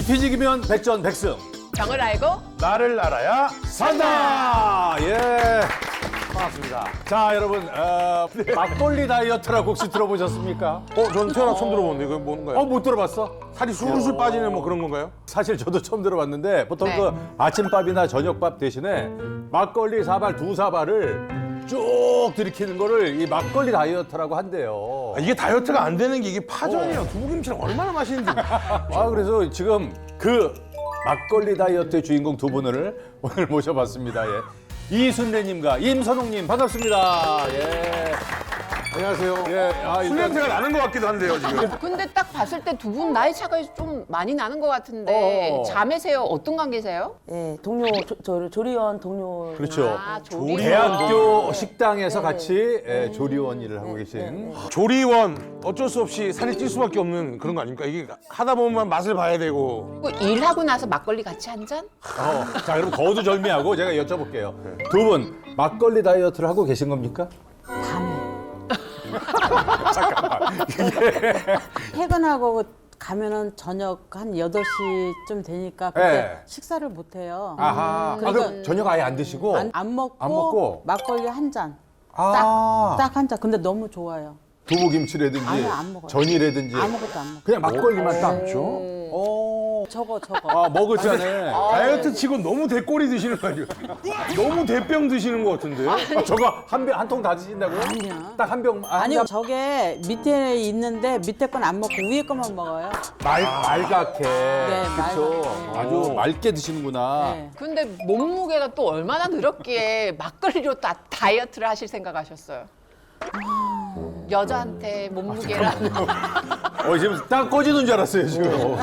지피지기면 백전백승. 정을 알고 나를 알아야 산다! 예. 반갑습니다. 자, 여러분, 막걸리 다이어트라고 혹시 들어보셨습니까? 전 태어나 처음 들어보는데 이거 뭔가요? 못 들어봤어? 살이 술술 빠지는 뭐 그런 건가요? 사실 저도 처음 들어봤는데 보통 네. 그 아침밥이나 저녁밥 대신에 막걸리 사발 두 사발을 쭉 들이키는 거를 이 막걸리 다이어트라고 한대요. 이게 다이어트가 안 되는 게 이게 파전이랑 두부김치랑 얼마나 맛있는지. 그래서 지금 그 막걸리 다이어트의 주인공 두 분을 오늘 모셔봤습니다. 예. 이순례님과 임선홍님 반갑습니다. 예. 안녕하세요. 예. 술 냄새가 나는 것 같기도 한데요 지금. 근데 딱 봤을 때 두 분 나이 차가 좀 많이 나는 것 같은데 자매세요? 어떤 관계세요? 네, 동료, 조리원 동료. 그렇죠. 조리. 대학교 식당에서 같이 조리원 일을 하고 계신. 조리원 어쩔 수 없이 살이 찔 수밖에 없는 그런 거 아닙니까? 이게 하다 보면 맛을 봐야 되고. 그리고 일하고 나서 막걸리 같이 한 잔? 자, 그럼 거두절미하고 제가 여쭤볼게요. 두 분 막걸리 다이어트를 하고 계신 겁니까? 퇴근하고 가면은 저녁 한 8시쯤 되니까 그때 네. 식사를 못 해요. 아하. 그럼 저녁 아예 안 드시고? 안 먹고, 안 먹고? 막걸리 한 잔. 아. 딱 한 잔. 근데 너무 좋아요. 두부김치라든지 아니, 안 먹어요. 전이라든지 아무것도 안 먹고. 그냥 막걸리만 딱 줘? 저거. 먹을 잔에 다이어트 치고 너무 대꼬리 드시는 거 아니에요? 너무 대병 드시는 것 같은데. 저거 한 통 다 드신다고요? 아니야. 딱 한 병. 아니요, 저게 밑에 있는데 밑에 건 안 먹고 위에 것만 먹어요. 말갛게. 그렇죠. 맑게. 아주 맑게 드시는구나. 네. 근데 몸무게가 또 얼마나 늘었기에 막걸리로 다이어트를 하실 생각하셨어요? 여자한테 몸무게랑 지금 딱 꺼지는 줄 알았어요, 지금.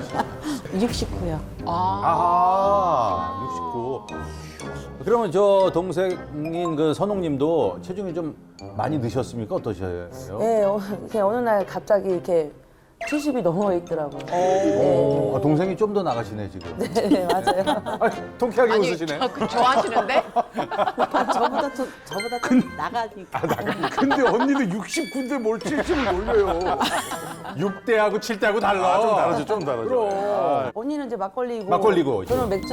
69요. 아하, 69. 그러면 저 동생인 그 선홍님도 체중이 좀 많이 드셨습니까? 어떠셔요? 네, 그냥 어느 날 갑자기 이렇게 70이 넘어 있더라고요. 네, 동생이 좀 더 나가시네, 지금. 네, 맞아요. 통쾌하게 아니 웃으시네. 좋아하시는데? 저보다 좀 나가니까. 근데 언니도 69인데 뭘 70을 올려요. 6대하고 7대하고 달라. 좀 다르죠, 좀 다르죠. 그럼. 언니는 이제 막걸리고. 막걸리고, 저는 맥주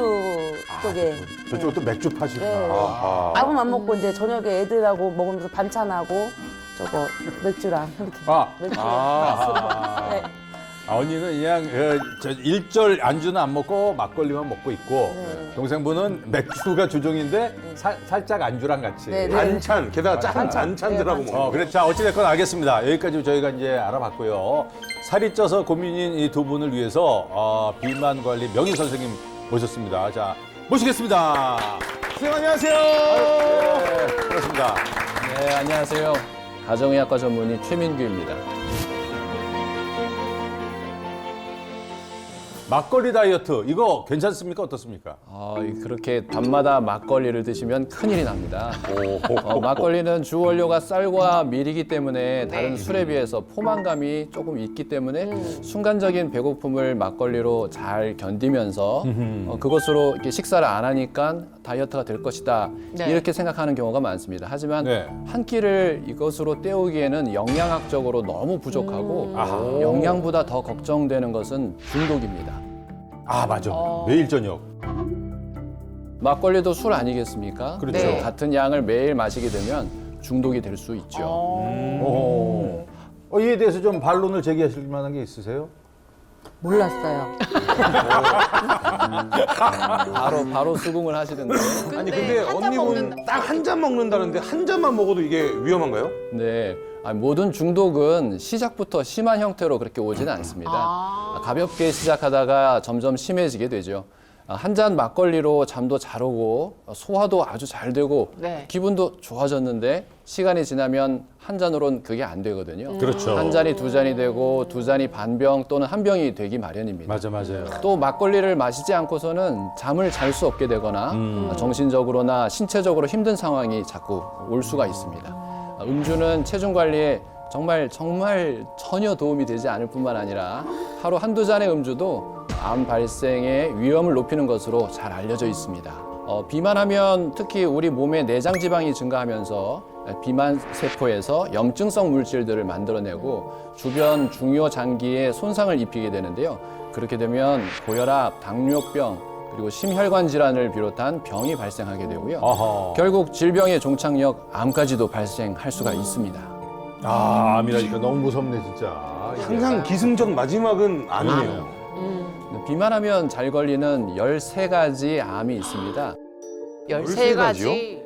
쪽에. 저쪽은 또 맥주 파시구나. 네. 밥은 안 먹고 이제 저녁에 애들하고 먹으면서 반찬하고 저거 맥주랑 이렇게. 맥주. 네. 언니는 그냥 저 일절 안주는 안 먹고 막걸리만 먹고 있고 동생분은 맥주가 주종인데 살짝 안주랑 같이. 네, 네. 반찬, 게다가 짠 반찬들하고 먹어. 그래, 자, 어찌됐건 알겠습니다. 여기까지 저희가 이제 알아봤고요. 살이 쪄서 고민인 이 두 분을 위해서 비만 관리 명의 선생님 모셨습니다. 자, 모시겠습니다. 선생님 안녕하세요. 네, 반갑습니다. 네, 안녕하세요. 가정의학과 전문의 최민규입니다. 막걸리 다이어트 이거 괜찮습니까? 어떻습니까? 그렇게 밤마다 막걸리를 드시면 큰일이 납니다. 막걸리는 주 원료가 쌀과 밀이기 때문에 다른 술에 비해서 포만감이 조금 있기 때문에 순간적인 배고픔을 막걸리로 잘 견디면서 그것으로 이렇게 식사를 안 하니까 다이어트가 될 것이다. 네. 이렇게 생각하는 경우가 많습니다. 하지만 네. 한 끼를 이것으로 때우기에는 영양학적으로 너무 부족하고 영양보다 더 걱정되는 것은 중독입니다. 맞아. 매일 저녁. 막걸리도 술 아니겠습니까? 그렇죠. 네. 같은 양을 매일 마시게 되면 중독이 될 수 있죠. 이에 대해서 좀 반론을 제기하실 만한 게 있으세요? 몰랐어요. 바로 수긍을 하시던데. 아니 근데 한잔 언니분 먹는다. 딱 한 잔 먹는다는데 한 잔만 먹어도 이게 위험한가요? 네. 모든 중독은 시작부터 심한 형태로 그렇게 오지는 않습니다. 가볍게 시작하다가 점점 심해지게 되죠. 한 잔 막걸리로 잠도 잘 오고 소화도 아주 잘 되고 네. 기분도 좋아졌는데 시간이 지나면 한 잔으로는 그게 안 되거든요. 그렇죠. 한 잔이 두 잔이 되고 두 잔이 반 병 또는 한 병이 되기 마련입니다. 맞아요. 또 막걸리를 마시지 않고서는 잠을 잘 수 없게 되거나 정신적으로나 신체적으로 힘든 상황이 자꾸 올 수가 있습니다. 음주는 체중 관리에 정말 전혀 도움이 되지 않을 뿐만 아니라 하루 한두 잔의 음주도 암 발생의 위험을 높이는 것으로 잘 알려져 있습니다. 비만하면 특히 우리 몸의 내장 지방이 증가하면서 비만 세포에서 염증성 물질들을 만들어내고 주변 중요 장기에 손상을 입히게 되는데요. 그렇게 되면 고혈압, 당뇨병, 그리고 심혈관 질환을 비롯한 병이 발생하게 되고요. 아하. 결국 질병의 종착역 암까지도 발생할 수가 있습니다. 아, 암이라니까 너무 무섭네, 진짜. 항상 기승전 마지막은 암이에요. 비만하면 잘 걸리는 13가지 암이 있습니다. 13가지.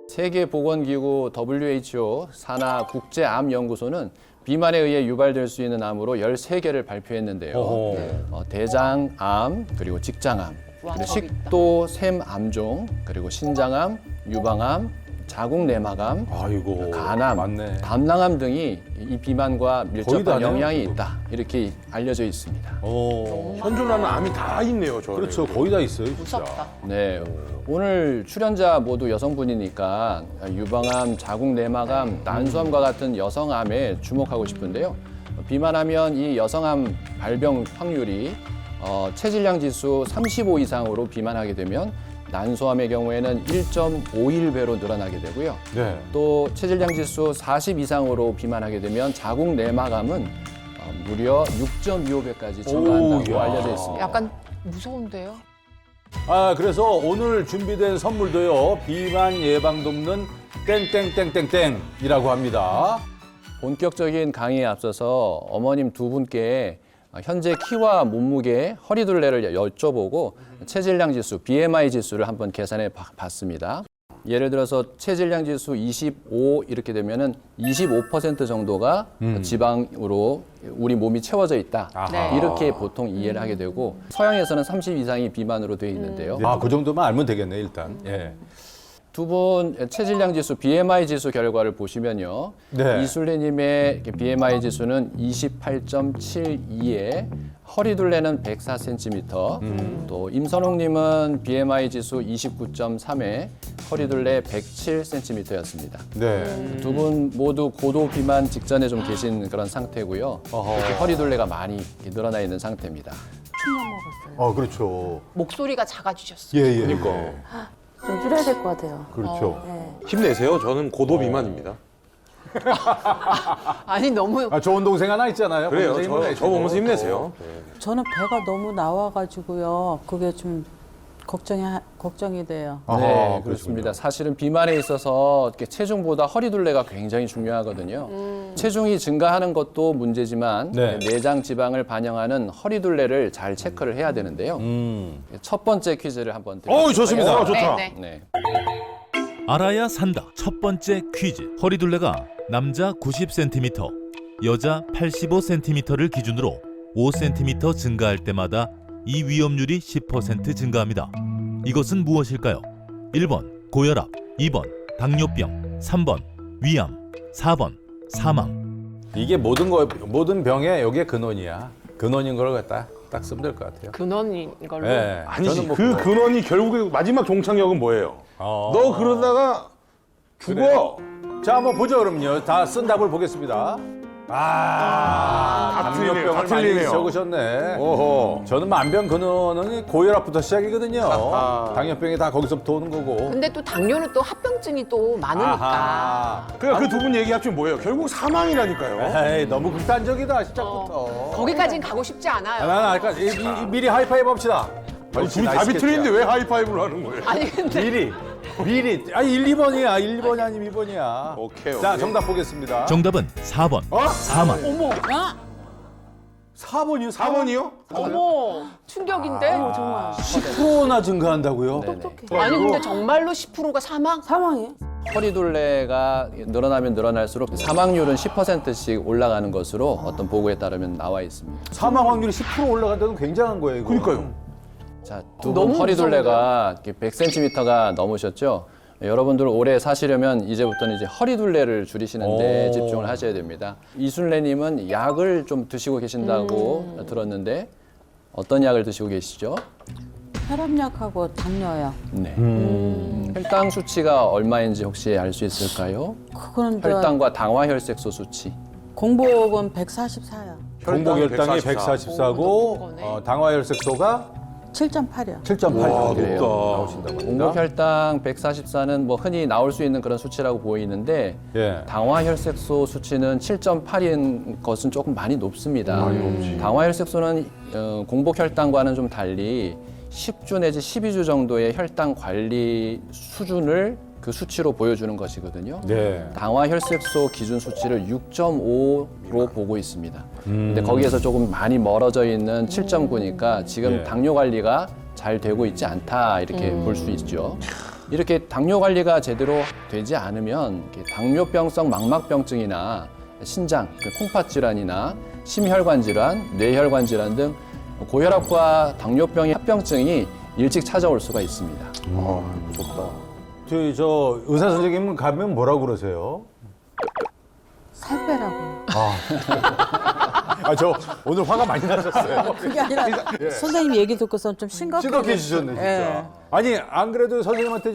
세계보건기구 WHO 산하 국제암연구소는 비만에 의해 유발될 수 있는 암으로 13개를 발표했는데요. 어허. 대장암, 그리고 직장암, 와, 그리고 저기 있다. 식도 샘암종, 그리고 신장암, 유방암, 자궁내막암, 아이고. 간암, 맞네. 담낭암 등이 이 비만과 거의 밀접한 다네요, 영향이 지금. 있다. 이렇게 알려져 있습니다. 현존하는 암이 다 있네요, 저. 그렇죠. 거의 다 있어요, 진짜. 무섭다. 네, 오늘 출연자 모두 여성분이니까 유방암, 자궁내막암, 난소암과 같은 여성암에 주목하고 싶은데요. 비만하면 이 여성암 발병 확률이 체질량 지수 35 이상으로 비만하게 되면 난소암의 경우에는 1.51배로 늘어나게 되고요. 네. 또 체질량 지수 40 이상으로 비만하게 되면 자궁내막암은 무려 6.25배까지 증가한다고 오, 야. 알려져 있습니다. 약간 무서운데요? 아, 그래서 오늘 준비된 선물도요. 비만 예방 돕는 땡땡땡땡땡이라고 합니다. 본격적인 강의에 앞서서 어머님 두 분께 현재 키와 몸무게, 허리둘레를 여쭤보고 체질량 지수, BMI 지수를 한번 계산해 봤습니다. 예를 들어서 체질량 지수 25 이렇게 되면은 25% 정도가 지방으로 우리 몸이 채워져 있다. 아하. 이렇게 보통 이해를 하게 되고 서양에서는 30 이상이 비만으로 되어 있는데요. 아, 그 정도만 알면 되겠네, 일단. 예. 두 분 체질량 지수, BMI 지수 결과를 보시면요. 네. 이술래님의 BMI 지수는 28.72에 허리둘레는 104cm, 또 임선홍님은 BMI 지수 29.3에 허리둘레 107cm였습니다. 네. 두 분 모두 고도 비만 직전에 좀 계신 그런 상태고요. 이렇게 허리둘레가 많이 이렇게 늘어나 있는 상태입니다. 그렇죠. 목소리가 작아지셨어요. 예, 예. 그러니까. 좀 줄여야 될 것 같아요. 그렇죠. 힘내세요. 저는 고도 비만입니다. 아니 너무 아, 좋은 동생 하나 있잖아요. 그래요. 그 동생이 저 보면서 힘내세요. 저는 배가 너무 나와가지고요. 그게 좀 걱정이 돼요. 아하, 네, 그렇습니다. 사실은 비만에 있어서 이렇게 체중보다 허리둘레가 굉장히 중요하거든요. 체중이 증가하는 것도 문제지만 네. 내장 지방을 반영하는 허리둘레를 잘 체크를 해야 되는데요. 첫 번째 퀴즈를 한번 드리겠습니다. 좋습니다. 좋다. 네, 네. 알아야 산다. 첫 번째 퀴즈. 허리둘레가 남자 90cm, 여자 85cm를 기준으로 5cm 증가할 때마다 이 위험률이 10% 증가합니다. 이것은 무엇일까요? 1번 고혈압, 2번 당뇨병, 3번 위암, 4번 사망. 이게 모든 병에 여기에 근원이야. 근원인 걸 갖다 딱 쓰면 될 것 같아요. 근원인 걸로. 네. 아니지. 저는 뭐 그 근원이 결국에 마지막 종착역은 뭐예요? 너 그러다가 죽어. 자, 한번 보죠, 그럼요. 다 쓴 답을 보겠습니다. 다 틀리네요. 당뇨병을 다 많이 틀리네요. 적으셨네. 오호. 저는 만병 근원은 고혈압부터 시작이거든요. 아하. 당뇨병이 다 거기서부터 오는 거고. 근데 또 당뇨는 또 합병증이 또 많으니까. 아하. 그러니까 그 두 분 얘기 합치면 뭐예요? 결국 사망이라니까요. 에이, 너무 극단적이다, 시작부터. 거기까지는 가고 싶지 않아요. 나는 아까 미리 하이파이브 합시다. 아니, 둘이 답이 틀린데 왜 하이파이브를 하는 거예요? 아니 근데 미리. 1, 2번이야. 1번이 아니면 2번이야. 오케이. 자, 정답 보겠습니다. 정답은 4번 사망. 어머, 4번이요? 4번이요? 어머, 충격인데. 정말 10%나 증가한다고요? 네네. 아니 근데 정말로 10%가 사망? 사망이에요? 허리둘레가 늘어나면 늘어날수록 사망률은 10%씩 올라가는 것으로 어떤 보고에 따르면 나와 있습니다. 사망 확률이 10% 올라간다는 굉장한 거예요. 이거. 그러니까요. 자, 두 너무 분 허리둘레가 100cm가 넘으셨죠? 여러분들 오래 사시려면 이제부터는 이제 허리둘레를 줄이시는데 오. 집중을 하셔야 됩니다. 이순래님은 약을 좀 드시고 계신다고 들었는데 어떤 약을 드시고 계시죠? 혈압약하고 당뇨요. 네. 혈당 수치가 얼마인지 혹시 알 수 있을까요? 그거는 혈당과 당화혈색소 수치. 공복은 144요. 공복 혈당이 144고 거네. 당화혈색소가 7.8이요. 7.8 높다. 나오신다고 합니다. 공복혈당 144는 뭐 흔히 나올 수 있는 그런 수치라고 보이는데 예. 당화혈색소 수치는 7.8인 것은 조금 많이 높습니다. 당화혈색소는 공복혈당과는 좀 달리 10주 내지 12주 정도의 혈당 관리 수준을 그 수치로 보여주는 것이거든요. 네. 당화혈색소 기준 수치를 6.5로 보고 있습니다. 근데 거기에서 조금 많이 멀어져 있는 7.9니까 지금 예. 당뇨 관리가 잘 되고 있지 않다 이렇게 볼 수 있죠. 이렇게 당뇨 관리가 제대로 되지 않으면 이렇게 당뇨병성 망막병증이나 신장, 콩팥 질환이나 심혈관 질환, 뇌혈관 질환 등 고혈압과 당뇨병의 합병증이 일찍 찾아올 수가 있습니다. 무섭다. 저 의사 선생님은 가면 뭐라고 그러세요? 살 빼라고. 저 오늘 화가 많이 나셨어요. 그게 아니라 선생님 얘기 듣고선 좀 심각해지셨네 진짜. 예. 아니 안 그래도 선생님한테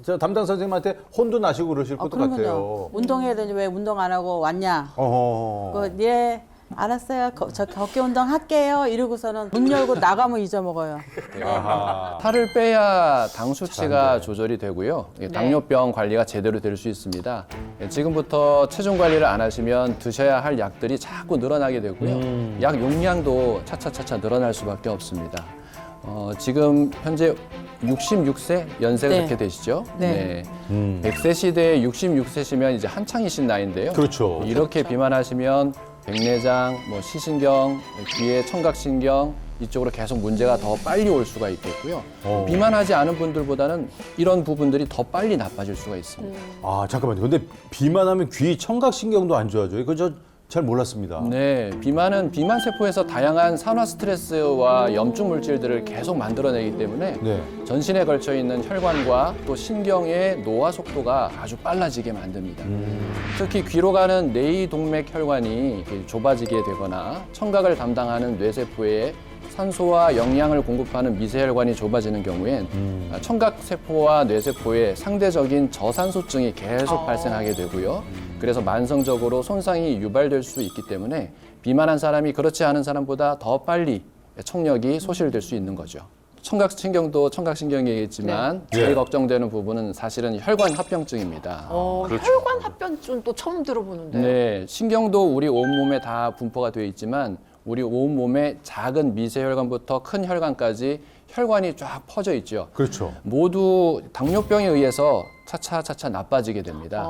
저 담당 선생님한테 혼도 나시고 그러실 것도 같아요. 운동해야 되는데 왜 운동 안 하고 왔냐? 어허. 예, 알았어요. 저 걷기 운동 할게요. 이러고서는 문 열고 나가면 잊어먹어요. 아하. 살을 빼야 당 수치가 조절이 되고요. 당뇨병 관리가 제대로 될 수 있습니다. 지금부터 체중 관리를 안 하시면 드셔야 할 약들이 자꾸 늘어나게 되고요. 약 용량도 차차차차 늘어날 수밖에 없습니다. 지금 현재 66세 연세가 네. 그렇게 되시죠? 네. 100세 시대에 66세시면 이제 한창이신 나이인데요. 그렇죠. 이렇게 비만하시면 백내장, 뭐 시신경, 귀에 청각신경 이쪽으로 계속 문제가 더 빨리 올 수가 있겠고요. 비만하지 않은 분들보다는 이런 부분들이 더 빨리 나빠질 수가 있습니다. 아 잠깐만요. 근데 비만하면 귀 청각신경도 안 좋아져요. 이거 저 잘 몰랐습니다. 네, 비만은 비만 세포에서 다양한 산화 스트레스와 염증 물질들을 계속 만들어내기 때문에 네. 전신에 걸쳐 있는 혈관과 또 신경의 노화 속도가 아주 빨라지게 만듭니다. 특히 귀로 가는 뇌이동맥 혈관이 좁아지게 되거나 청각을 담당하는 뇌세포에 산소와 영양을 공급하는 미세혈관이 좁아지는 경우엔 청각세포와 뇌세포에 상대적인 저산소증이 계속 발생하게 되고요. 그래서 만성적으로 손상이 유발될 수 있기 때문에 비만한 사람이 그렇지 않은 사람보다 더 빨리 청력이 소실될 수 있는 거죠. 청각신경도 청각신경이겠지만 제일 걱정되는 부분은 사실은 혈관 합병증입니다. 혈관 합병증 또 처음 들어보는데. 네, 신경도 우리 온몸에 다 분포가 되어 있지만 우리 온몸에 작은 미세혈관부터 큰 혈관까지 혈관이 쫙 퍼져 있죠. 그렇죠. 모두 당뇨병에 의해서 차차차차 나빠지게 됩니다.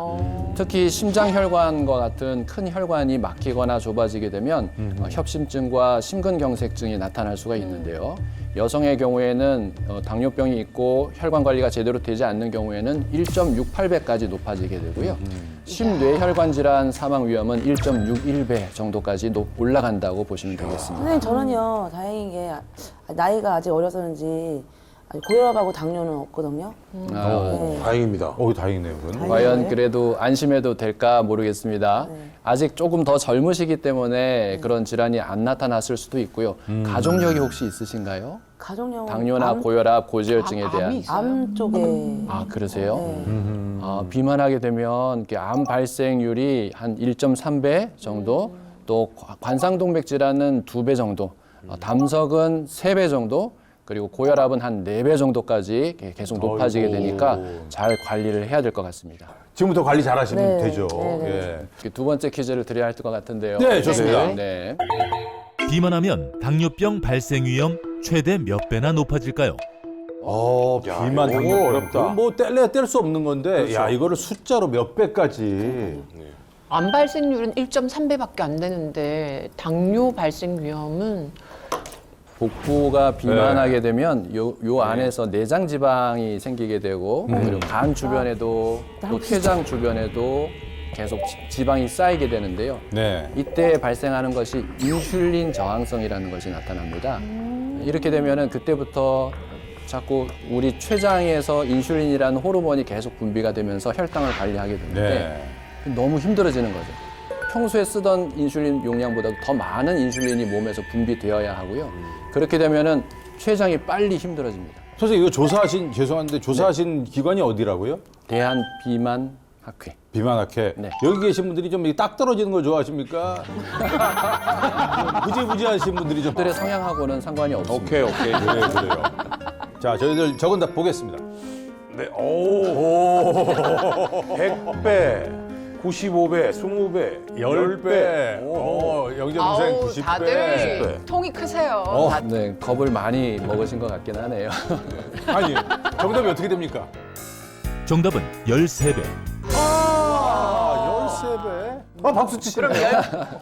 특히 심장혈관과 같은 큰 혈관이 막히거나 좁아지게 되면 협심증과 심근경색증이 나타날 수가 있는데요. 여성의 경우에는 당뇨병이 있고 혈관 관리가 제대로 되지 않는 경우에는 1.68배까지 높아지게 되고요. 심뇌혈관 질환 사망 위험은 1.61배 정도까지 올라간다고 보시면 되겠습니다. 선생님 저는요 다행인 게 나이가 아직 어려서인지 고혈압하고 당뇨는 없거든요. 네. 다행입니다. 다행이네요. 그건. 과연 그래도 안심해도 될까 모르겠습니다. 아직 조금 더 젊으시기 때문에 그런 질환이 안 나타났을 수도 있고요. 가족력이 혹시 있으신가요? 가족력 당뇨나 고혈압, 고지혈증에 대한. 암이 있어요? 암 쪽에 아, 그러세요? 비만하게 되면 이렇게 암 발생률이 한 1.3배 정도, 또 관상동맥 질환은 2배 정도, 담석은 3배 정도, 그리고 고혈압은 한 4배 정도까지 계속 높아지게 되니까 잘 관리를 해야 될 것 같습니다. 지금부터 관리 잘 하시면 네. 되죠. 네. 예. 두 번째 퀴즈를 드려야 할 것 같은데요. 네, 좋습니다. 네. 비만하면 당뇨병 발생 위험 최대 몇 배나 높아질까요? 비만 이거 당뇨병. 어렵다. 그건 뭐 뗄래야 뗄 수 없는 건데, 야 이거를 숫자로 몇 배까지. 암 발생률은 1.3배밖에 안 되는데 당뇨 발생 위험은 복부가 비만하게 되면 요 안에서 내장 지방이 생기게 되고 그리고 간 주변에도 또 췌장 주변에도 계속 지방이 쌓이게 되는데요. 네. 이때 발생하는 것이 인슐린 저항성이라는 것이 나타납니다. 이렇게 되면은 그때부터 자꾸 우리 췌장에서 인슐린이라는 호르몬이 계속 분비가 되면서 혈당을 관리하게 되는데 너무 힘들어지는 거죠. 평소에 쓰던 인슐린 용량보다 더 많은 인슐린이 몸에서 분비되어야 하고요. 그렇게 되면은 췌장이 빨리 힘들어집니다. 선생님 이거 조사하신 죄송한데 조사하신 기관이 어디라고요? 대한비만학회. 비만학회. 네. 여기 계신 분들이 좀 딱 떨어지는 거 좋아하십니까? 부지부지하신 분들이 좀. 들의 성향하고는 상관이 없습니다. 오케이. 그래요. 자, 저희들 적은 답 보겠습니다. 네, 오. 100배, 95배, 20배, 10배. 영재 동생 아우 90배. 다들 통이 크세요. 네, 겁을 많이 먹으신 것 같긴 하네요. 아니, 정답이 어떻게 됩니까? 정답은 13배. 13배. 박수 치시네. 그럼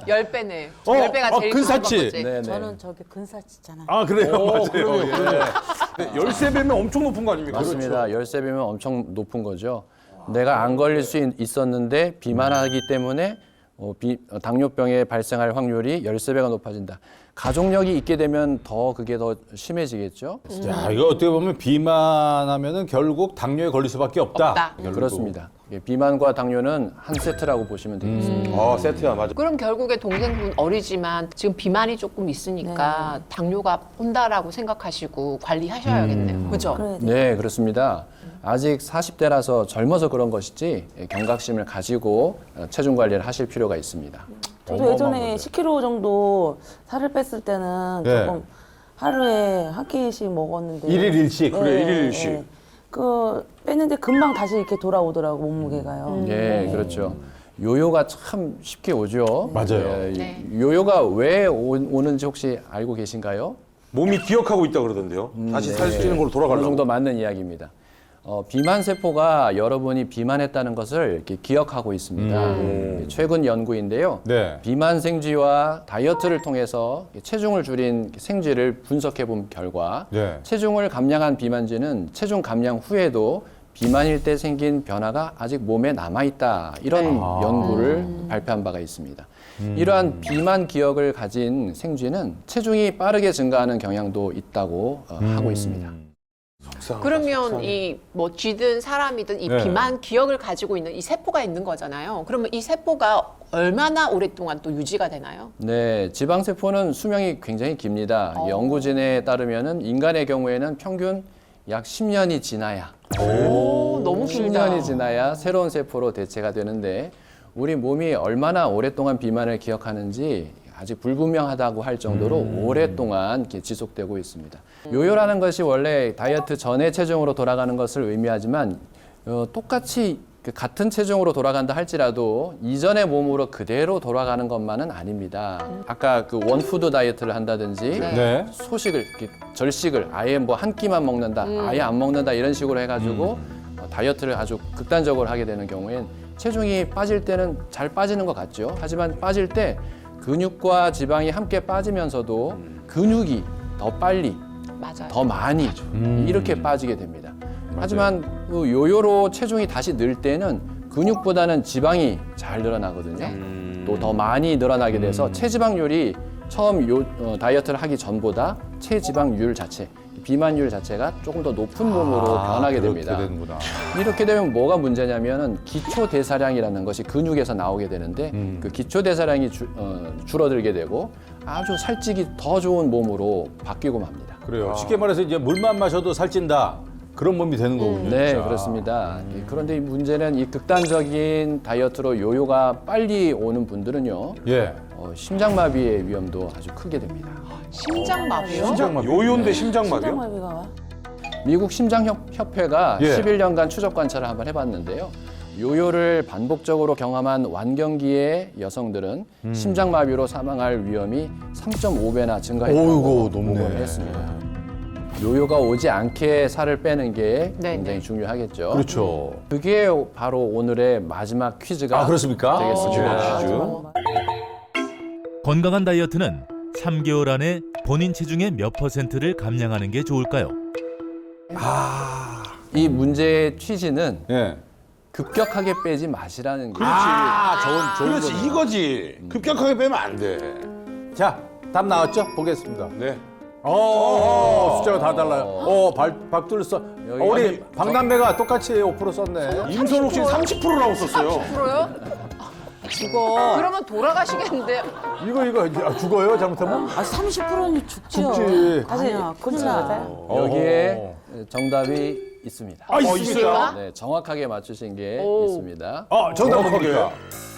10배네. 10배가 제일 근사치. 좋은 거지. 네. 저는 저기 근사치잖아요. 아, 그래요? 맞아요. 네, 13배면 엄청 높은 거 아닙니까? 맞습니다. 13배면 엄청 높은 거죠. 내가 안 걸릴 수 있었는데 비만하기 때문에 당뇨병에 발생할 확률이 13배가 높아진다. 가족력이 있게 되면 그게 더 심해지겠죠. 야, 이거 어떻게 보면 비만하면은 결국 당뇨에 걸릴 수밖에 없다. 결국. 그렇습니다. 비만과 당뇨는 한 세트라고 보시면 되겠습니다. 세트야, 맞아. 그럼 결국에 동생분 어리지만 지금 비만이 조금 있으니까 당뇨가 온다라고 생각하시고 관리하셔야겠네요. 그죠? 그래야 돼. 네, 그렇습니다. 아직 40대라서 젊어서 그런 것이지 경각심을 가지고 체중 관리를 하실 필요가 있습니다. 저도 예전에 10kg 정도 살을 뺐을 때는 네. 조금 하루에 한 끼씩 먹었는데. 일일 일식. 그래, 일일 일식. 그 뺐는데 금방 다시 이렇게 돌아오더라고 몸무게가요. 예, 그렇죠. 요요가 참 쉽게 오죠. 맞아요. 네. 요요가 왜 오는지 혹시 알고 계신가요? 몸이 기억하고 있다 그러던데요. 다시 살 찌는 걸로 어느 돌아가려고. 정도 맞는 이야기입니다. 비만 세포가 여러분이 비만했다는 것을 이렇게 기억하고 있습니다. 최근 연구인데요. 네. 비만 생쥐와 다이어트를 통해서 체중을 줄인 생쥐를 분석해 본 결과 네. 체중을 감량한 비만쥐는 체중 감량 후에도 비만일 때 생긴 변화가 아직 몸에 남아있다. 이런 연구를 발표한 바가 있습니다. 이러한 비만 기억을 가진 생쥐는 체중이 빠르게 증가하는 경향도 있다고 하고 있습니다. 그러면 이 뭐 쥐든 사람이든 이 네. 비만 기억을 가지고 있는 이 세포가 있는 거잖아요. 그러면 이 세포가 얼마나 오랫동안 또 유지가 되나요? 네, 지방세포는 수명이 굉장히 깁니다. 연구진에 따르면은 인간의 경우에는 평균 약 10년이 지나야, 오, 너무 길다. 10년이 지나야 새로운 세포로 대체가 되는데 우리 몸이 얼마나 오랫동안 비만을 기억하는지 아직 불분명하다고 할 정도로 오랫동안 이렇게 지속되고 있습니다. 요요라는 것이 원래 다이어트 전의 체중으로 돌아가는 것을 의미하지만 똑같이 같은 체중으로 돌아간다 할지라도 이전의 몸으로 그대로 돌아가는 것만은 아닙니다. 아까 그 원푸드 다이어트를 한다든지 네. 소식을 이렇게 절식을 아예 뭐 한 끼만 먹는다, 아예 안 먹는다 이런 식으로 해가지고 다이어트를 아주 극단적으로 하게 되는 경우엔 체중이 빠질 때는 잘 빠지는 것 같죠. 하지만 빠질 때 근육과 지방이 함께 빠지면서도 근육이 더 빨리, 맞아요. 더 많이 이렇게 빠지게 됩니다. 하지만 그 요요로 체중이 다시 늘 때는 근육보다는 지방이 잘 늘어나거든요. 또 더 많이 늘어나게 돼서 체지방률이 처음 다이어트를 하기 전보다 체지방률 자체, 비만율 자체가 조금 더 높은 몸으로 변하게 됩니다. 그렇게 되는구나. 이렇게 되면 뭐가 문제냐면은 기초 대사량이라는 것이 근육에서 나오게 되는데 그 기초 대사량이 줄어들게 되고 아주 살찌기 더 좋은 몸으로 바뀌고 맙니다. 그래요. 쉽게 말해서 이제 물만 마셔도 살찐다. 그런 몸이 되는 거군요. 네, 진짜. 그렇습니다. 그런데 이 문제는 이 극단적인 다이어트로 요요가 빨리 오는 분들은요, 예. 심장마비의 위험도 아주 크게 됩니다. 심장마비요? 심장마비. 요요인데 심장마비요? 심장마비가 와? 미국 심장협회가 예. 11년간 추적 관찰을 한번 해봤는데요. 요요를 반복적으로 경험한 완경기의 여성들은 심장마비로 사망할 위험이 3.5배나 증가했다고 어이구, 높네. 보고를 했습니다. 요요가 오지 않게 살을 빼는 게 네, 굉장히 네. 중요하겠죠. 그렇죠. 그게 바로 오늘의 마지막 퀴즈가 아, 그렇습니까? 되겠습니다. 퀴즈. 건강한 다이어트는 3개월 안에 본인 체중의 몇 %를 감량하는 게 좋을까요? 이 문제의 취지는 예. 급격하게 빼지 마시라는 거예요. 좋은 그렇지, 거네요. 이거지. 급격하게 빼면 안 돼. 자, 답 나왔죠? 보겠습니다. 네. 숫자가 다 달라요. 박두를 써. 여기 우리 아니, 박남배가 똑같이 5% 썼네. 임선옥 씨 30%라고 썼어요. 프로요? 죽어. 그러면 돌아가시겠는데. 이거 죽어요? 잘못하면? 아, 30%는 죽지요. 죽지. 아니야, 큰일 나. 맞아요? 여기에 정답이 있습니다. 아, 있습니까? 네, 정확하게 맞추신 게 오. 있습니다. 정답 뭡니까?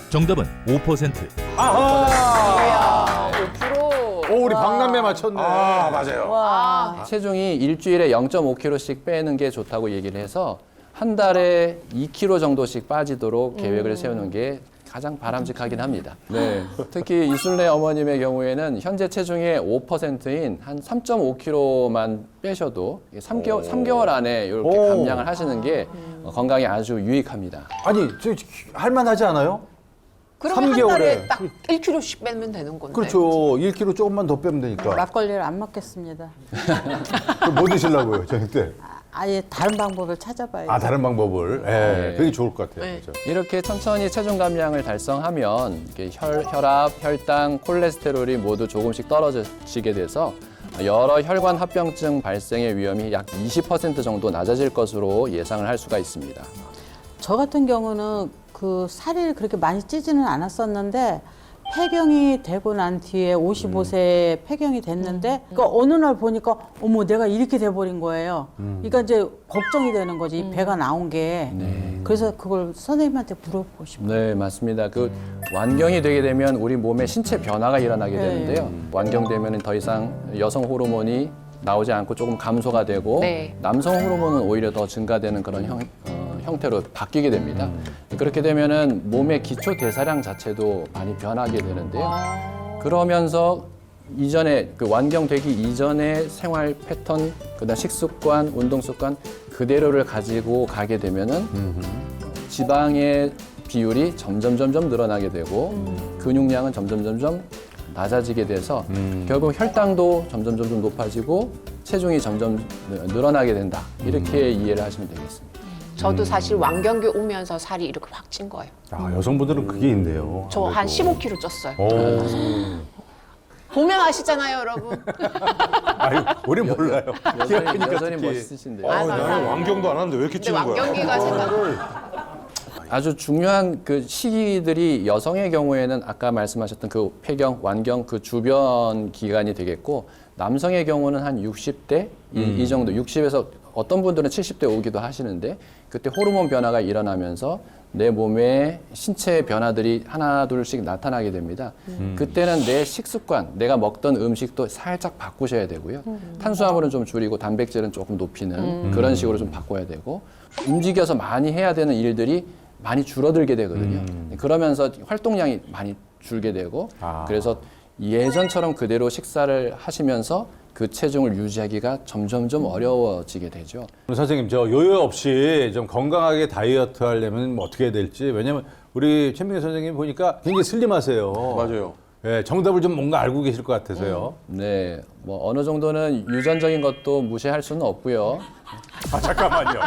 정답은 5%. 아하! 5%. 오, 우리 박남매 맞췄네. 아, 맞아요. 와. 체중이 일주일에 0.5kg씩 빼는 게 좋다고 얘기를 해서 한 달에 2kg 정도씩 빠지도록 계획을 세우는 게 가장 바람직하긴 합니다. 네. 특히 이순례 어머님의 경우에는 현재 체중의 5%인 한 3.5kg만 빼셔도 3개월 안에 이렇게 오. 감량을 하시는 게 건강에 아주 유익합니다. 아니, 할만하지 않아요? 그러면 한 3개월에. 달에 딱 1kg씩 빼면 되는 건데. 그렇죠. 1kg 조금만 더 빼면 되니까. 막걸리를 안 먹겠습니다. 그럼 뭐 드시려고요, 저녁 때? 아예 다른 방법을 찾아봐야죠. 아, 다른 방법을. 예, 네. 그게 좋을 것 같아요. 네. 그렇죠. 이렇게 천천히 체중 감량을 달성하면 이렇게 혈압, 혈당, 콜레스테롤이 모두 조금씩 떨어지게 돼서 여러 혈관 합병증 발생의 위험이 약 20% 정도 낮아질 것으로 예상을 할 수가 있습니다. 저 같은 경우는 그 살이 그렇게 많이 찌지는 않았었는데 폐경이 되고 난 뒤에 55세에 폐경이 됐는데 그러니까 어느 날 보니까 어머 내가 이렇게 돼버린 거예요. 그러니까 이제 걱정이 되는 거지 이 배가 나온 게. 그래서 그걸 선생님한테 물어보고 싶어요. 네, 맞습니다. 그 완경이 되게 되면 우리 몸에 신체 변화가 일어나게 되는데요. 완경되면 더 이상 여성 호르몬이 나오지 않고 조금 감소가 되고 네. 남성 호르몬은 오히려 더 증가되는 그런 형태로 바뀌게 됩니다. 그렇게 되면은 몸의 기초 대사량 자체도 많이 변하게 되는데요. 그러면서 이전에 그 완경되기 이전의 생활 패턴, 그다음 식습관, 운동 습관 그대로를 가지고 가게 되면은 지방의 비율이 점점 늘어나게 되고 근육량은 점점 낮아지게 돼서 결국 혈당도 점점 높아지고 체중이 점점 늘어나게 된다. 이렇게 이해를 하시면 되겠습니다. 저도 사실 완경기 오면서 살이 이렇게 확 찐 거예요. 아, 여성분들은 그게 있네요. 저 한 15kg 쪘어요. 오. 보면 아시잖아요, 여러분. 아유, 우리 몰라요. 여전히 멋있으신데요. 아, 나는 맞아요. 완경도 안 하는데 왜 이렇게 근데 찌는 거야? 완경기가 생각. 아주 중요한 그 시기들이 여성의 경우에는 아까 말씀하셨던 그 폐경, 완경 그 주변 기간이 되겠고 남성의 경우는 한 60대 이 정도 60에서 어떤 분들은 70대 오기도 하시는데 그때 호르몬 변화가 일어나면서 내 몸에 신체 변화들이 하나 둘씩 나타나게 됩니다. 그때는 내 식습관, 내가 먹던 음식도 살짝 바꾸셔야 되고요. 탄수화물은 좀 줄이고 단백질은 조금 높이는 그런 식으로 좀 바꿔야 되고 움직여서 많이 해야 되는 일들이 많이 줄어들게 되거든요. 그러면서 활동량이 많이 줄게 되고 그래서 예전처럼 그대로 식사를 하시면서 그 체중을 유지하기가 점점 어려워지게 되죠. 선생님, 저 요요 없이 좀 건강하게 다이어트 하려면 뭐 어떻게 해야 될지. 왜냐면 우리 최민희 선생님 보니까 굉장히 슬림하세요. 맞아요. 예, 정답을 좀 뭔가 알고 계실 것 같아서요. 네, 뭐 어느 정도는 유전적인 것도 무시할 수는 없고요. 아, 잠깐만요.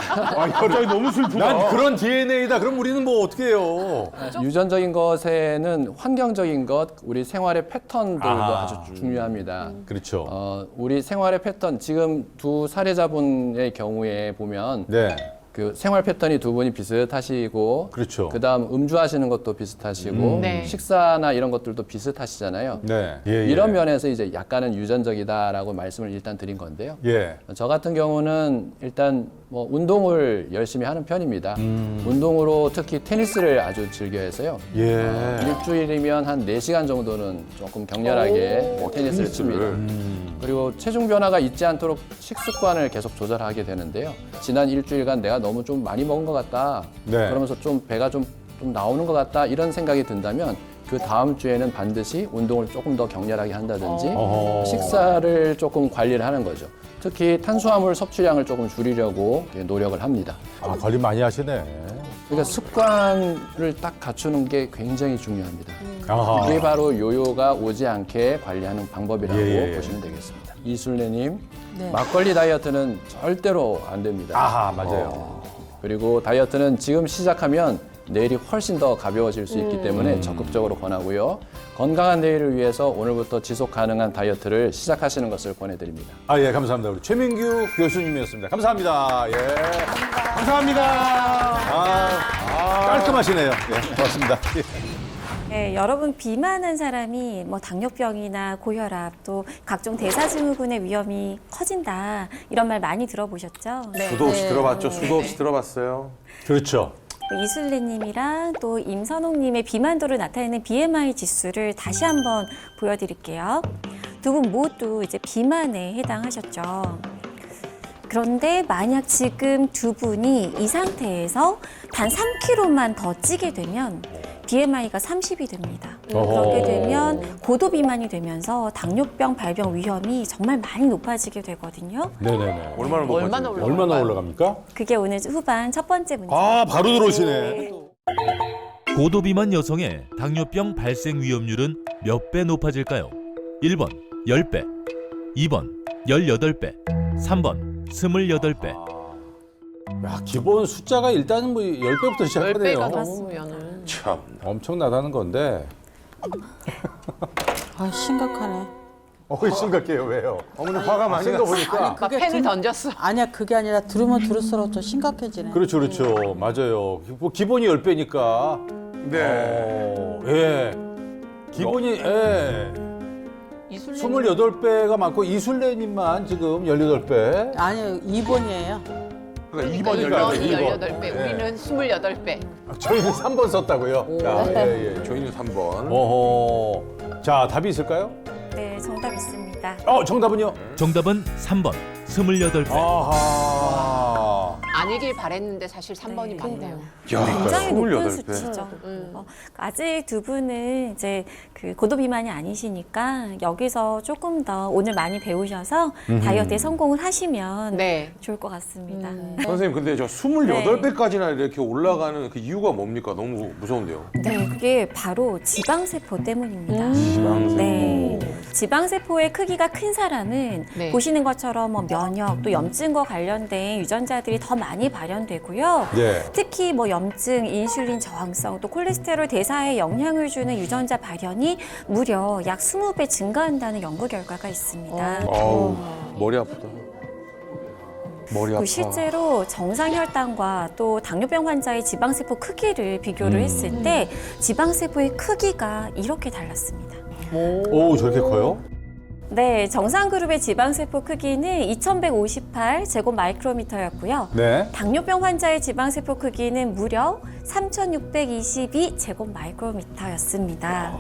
갑자기 너무 슬프다. 난 그런 DNA다. 그럼 우리는 뭐 어떻게 해요? 유전적인 것에는 환경적인 것, 우리 생활의 패턴들도 아. 아주 중요합니다. 그렇죠. 우리 생활의 패턴, 지금 두 사례자분의 경우에 보면 네. 그 생활 패턴이 두 분이 비슷하시고 그렇죠. 그다음 음주하시는 것도 비슷하시고 네. 식사나 이런 것들도 비슷하시잖아요. 네. 예, 이런 면에서 이제 약간은 유전적이다라고 말씀을 일단 드린 건데요. 예. 저 같은 경우는 일단 뭐 운동을 열심히 하는 편입니다. 운동으로 특히 테니스를 아주 즐겨해서요. 예. 일주일이면 한 4시간 정도는 조금 격렬하게 테니스를 칩니다. 그리고 체중 변화가 있지 않도록 식습관을 계속 조절하게 되는데요. 지난 일주일간 내가 너무 좀 많이 먹은 것 같다. 네. 그러면서 좀 배가 좀 나오는 것 같다. 이런 생각이 든다면 그 다음 주에는 반드시 운동을 조금 더 격렬하게 한다든지 어허. 식사를 조금 관리를 하는 거죠. 특히 탄수화물 섭취량을 조금 줄이려고 노력을 합니다. 아, 관리 많이 하시네. 그러니까 습관을 딱 갖추는 게 굉장히 중요합니다. 아하. 이게 바로 요요가 오지 않게 관리하는 방법이라고 예, 예. 보시면 되겠습니다. 이술래님, 네. 막걸리 다이어트는 절대로 안 됩니다. 아하, 맞아요. 그리고 다이어트는 지금 시작하면 내일이 훨씬 더 가벼워질 수 있기 때문에 적극적으로 권하고요. 건강한 내일을 위해서 오늘부터 지속 가능한 다이어트를 시작하시는 것을 권해드립니다. 아, 예, 감사합니다. 우리 최민규 교수님이었습니다. 감사합니다. 예. 감사합니다. 아, 깔끔하시네요. 예, 고맙습니다. 예. 네, 여러분 비만한 사람이 뭐 당뇨병이나 고혈압 또 각종 대사증후군의 위험이 커진다 이런 말 많이 들어보셨죠? 네. 수도 없이 들어봤죠. 수도 없이 들어봤어요. 그렇죠. 이술래님이랑 또 임선홍님의 비만도를 나타내는 BMI 지수를 다시 한번 보여드릴게요. 두 분 모두 이제 비만에 해당하셨죠. 그런데 만약 지금 두 분이 이 상태에서 단 3kg만 더 찌게 되면 BMI가 30이 됩니다. 그렇게 되면 고도 비만이 되면서 당뇨병 발병 위험이 정말 많이 높아지게 되거든요. 네네네. 얼마나 높아지는데요? 얼마나 올라갈까요? 얼마나 올라갑니까? 그게 오늘 후반 첫 번째 문제. 아, 바로 들어오시네. 고도 비만 여성의 당뇨병 발생 위험률은 몇 배 높아질까요? 1번 10배, 2번 18배, 3번 28배. 야, 기본 숫자가 일단은 뭐 10배부터 시작하네요. 10배가 넘으면은. 참. 엄청나다는 건데. 아 심각하네. 심각해요. 왜요? 어머니 화가 많이 쓴 거 보니까. 막 펜을 던졌어. 아니야 그게 아니라 들으면 들을수록 더 심각해지네. 그렇죠, 그렇죠. 맞아요. 뭐 기본이 10배니까. 네. 예. 기본이, 예. 28배가 많고, 이술래님만 지금 18배. 아니요 2번이에요. 그러니까 2번 그러니까 18배. 18배. 네. 우리는 28배. 저희는 3번 썼다고요? 야, 예, 예. 저희는 3번. 어허. 자, 답이 있을까요? 네, 정답 있습니다. 정답은요? 정답은 3번 28배. 아하. 아니길 바랬는데 사실 3번이 맞네요. 야, 굉장히 높은 28배. 수치죠. 아직 두 분은 이제 그 고도 비만이 아니시니까 여기서 조금 더 오늘 많이 배우셔서 다이어트에 성공을 하시면 네. 좋을 것 같습니다. 선생님 근데 저 28배까지나 이렇게 올라가는 그 이유가 뭡니까? 너무 무서운데요. 네, 그게 바로 지방세포 때문입니다. 지방세포. 네. 지방세포의 크기가 큰 사람은 네. 보시는 것처럼 뭐 면역 또 염증과 관련된 유전자들이 더 많이 발현되고요. 네. 특히 뭐 염증, 인슐린 저항성, 또 콜레스테롤 대사에 영향을 주는 유전자 발현이 무려 약 20배 증가한다는 연구 결과가 있습니다. 아우, 머리 아프다. 머리 아파. 그 실제로 정상 혈당과 또 당뇨병 환자의 지방세포 크기를 비교를 했을 때 지방세포의 크기가 이렇게 달랐습니다. 오, 저렇게 커요? 네, 정상 그룹의 지방세포 크기는 2158 제곱 마이크로미터였고요. 네. 당뇨병 환자의 지방세포 크기는 무려 3622 제곱 마이크로미터였습니다.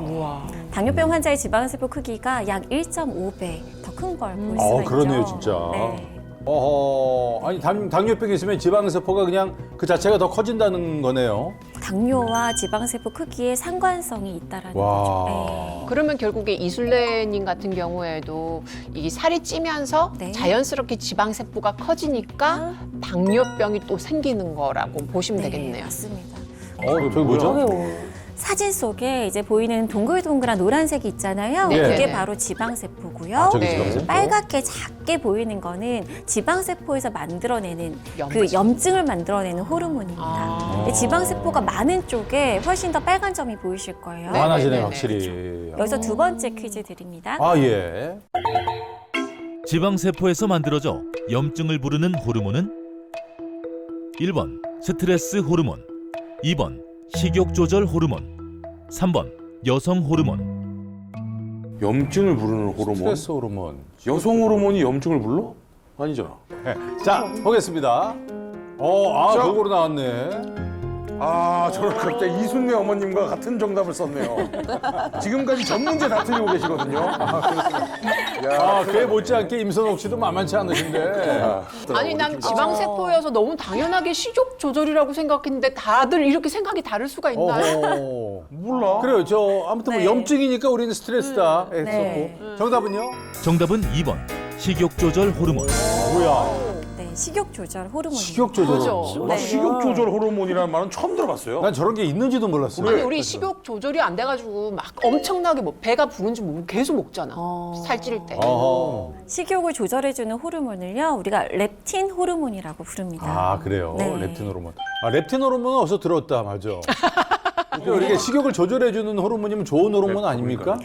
당뇨병 환자의 지방세포 크기가 약 1.5배 더 큰 걸 볼 수가 있죠. 그러네요, 진짜. 네. 어허. 아니, 당뇨병이 있으면 지방세포가 그냥 그 자체가 더 커진다는 거네요. 당뇨와 지방세포 크기에 상관성이 있다라는 와. 거죠. 네. 그러면 결국에 이술래님 같은 경우에도 이 살이 찌면서 네. 자연스럽게 지방세포가 커지니까 당뇨병이 또 생기는 거라고 보시면 네, 되겠네요. 맞습니다. 저기 뭐죠? 사진 속에 이제 보이는 동글동글한 노란색이 있잖아요. 네. 그게 네. 바로 지방세포고요. 저기 네. 지방세포. 빨갛게 작게 보이는 거는 지방세포에서 만들어내는 염증. 그 염증을 만들어내는 호르몬입니다. 아. 근데 지방세포가 많은 쪽에 훨씬 더 빨간 점이 보이실 거예요. 네. 많아지네, 네네네. 확실히. 여기서 두 번째 퀴즈 드립니다. 아, 예. 지방세포에서 만들어져 염증을 부르는 호르몬은 1번 스트레스 호르몬, 2번 식욕 조절 호르몬, 3번 여성 호르몬. 염증을 부르는 호르몬. 스트레스 호르몬. 여성 호르몬이 염증을 불러? 아니잖아. 네. 자, 보겠습니다. 자. 그거로 나왔네. 아, 저는 갑자기 이순례 어머님과 같은 정답을 썼네요. 지금까지 전 문제 다 틀리고 계시거든요. 야, 그에 못지않게 임선옥 씨도 만만치 않으신데. 아니 난 지방세포여서 너무 당연하게 식욕 조절이라고 생각했는데 다들 이렇게 생각이 다를 수가 있나요? 어허. 몰라. 그래요. 아무튼 뭐 네. 염증이니까 우리는 스트레스다 했었고. 네. 정답은요? 정답은 2번 식욕 조절 호르몬. 뭐야? 네, 식욕 조절 호르몬입니다. 식욕 조절. 그죠. 나 식욕 조절 호르몬이라는 말은 처음 들어봤어요. 난 저런 게 있는지도 몰랐어요. 아니 우리 식욕 조절이 안 돼가지고 막 엄청나게 뭐 배가 부른지 모르고 계속 먹잖아. 살찔 때. 어허. 식욕을 조절해주는 호르몬을요, 우리가 렙틴 호르몬이라고 부릅니다. 아, 그래요. 네. 렙틴 호르몬. 렙틴 호르몬은 어디서 들었다, 맞아. 그러니까 우리가 식욕을 조절해주는 호르몬이면 좋은 호르몬 아닙니까?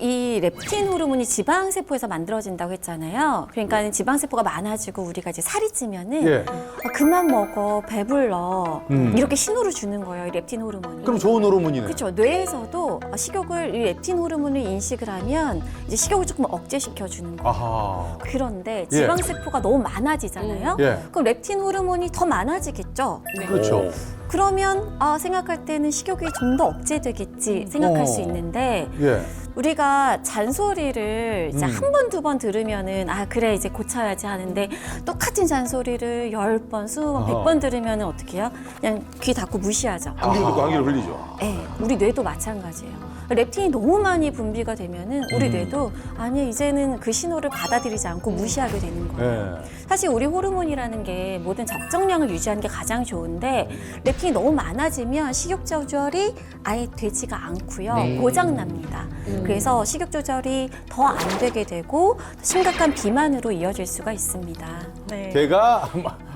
이 렙틴 호르몬이 지방세포에서 만들어진다고 했잖아요. 그러니까 지방세포가 많아지고 우리가 이제 살이 찌면은 예. 그만 먹어, 배불러 이렇게 신호를 주는 거예요, 이 렙틴 호르몬이. 그럼 좋은 호르몬이네. 그렇죠. 뇌에서도 식욕을 이 렙틴 호르몬을 인식을 하면 이제 식욕을 조금 억제시켜 주는 거예요. 아하. 그런데 지방세포가 너무 많아지잖아요. 예. 그럼 렙틴 호르몬이 더 많아지겠죠. 그렇죠. 그러면 생각할 때는 식욕이 좀 더 억제되겠지 생각할 수 있는데 예. 우리가 잔소리를 이제 한 번, 두 번 들으면은 그래 이제 고쳐야지 하는데 똑같은 잔소리를 10번, 20번, 100번 들으면은 어떻게 해요? 그냥 귀 닫고 무시하죠. 한기를 듣고 한기를 흘리죠. 네, 우리 뇌도 마찬가지예요. 렙틴이 너무 많이 분비가 되면은 우리 뇌도 아니 이제는 그 신호를 받아들이지 않고 무시하게 되는 거예요. 예. 사실 우리 호르몬이라는 게 모든 적정량을 유지하는 게 가장 좋은데 렙틴이 너무 많아지면 식욕 조절이 아예 되지가 않고요. 네. 고장 납니다. 그래서 식욕 조절이 더 안 되게 되고 심각한 비만으로 이어질 수가 있습니다. 네. 걔가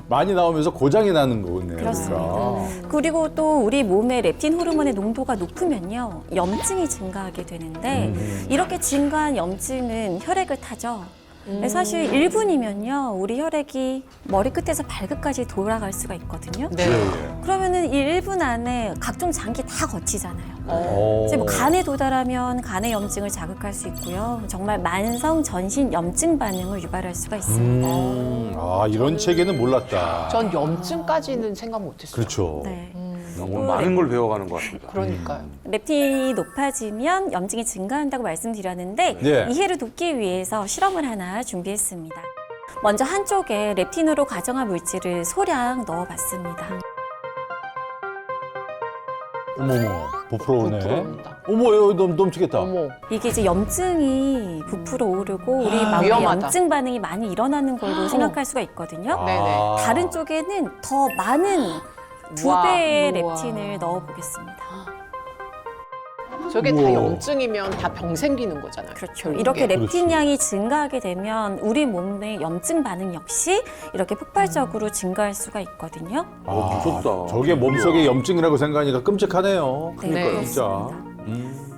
많이 나오면서 고장이 나는 거군요. 그렇습니다. 그러니까. 그리고 또 우리 몸의 렙틴 호르몬의 농도가 높으면요 염증이 증가하게 되는데 이렇게 증가한 염증은 혈액을 타죠. 사실 1분이면요 우리 혈액이 머리 끝에서 발끝까지 돌아갈 수가 있거든요. 네. 그러면은 이 1분 안에 각종 장기 다 거치잖아요. 오. 이제 뭐 간에 도달하면 간의 염증을 자극할 수 있고요. 정말 만성 전신 염증 반응을 유발할 수가 있습니다. 이런 체계는 몰랐다. 전 염증까지는 생각 못했어요. 그렇죠. 네. 오늘 많은 걸 배워가는 것 같습니다. 그러니까요. 렙틴이 높아지면 염증이 증가한다고 말씀드렸는데 네. 이해를 돕기 위해서 실험을 하나 준비했습니다. 먼저 한쪽에 렙틴으로 가정한 물질을 소량 넣어봤습니다. 어머머, 부풀어오네. 부풀어온다. 어머, 이거 넘치겠다. 어머. 이게 이제 염증이 부풀어 오르고 우리 마음에 위험하다. 염증 반응이 많이 일어나는 걸로 생각할 수가 있거든요. 네네. 다른 쪽에는 더 많은 두 우와. 배의 우와. 렙틴을 넣어보겠습니다. 저게 다 우와. 염증이면 다 병 생기는 거잖아요. 그렇죠. 결국에. 이렇게 렙틴 그렇지. 양이 증가하게 되면 우리 몸의 염증 반응 역시 이렇게 폭발적으로 증가할 수가 있거든요. 무섭다. 저게 몸속에 염증이라고 생각하니까 끔찍하네요. 네, 그러니까요, 진짜. 그렇습니다.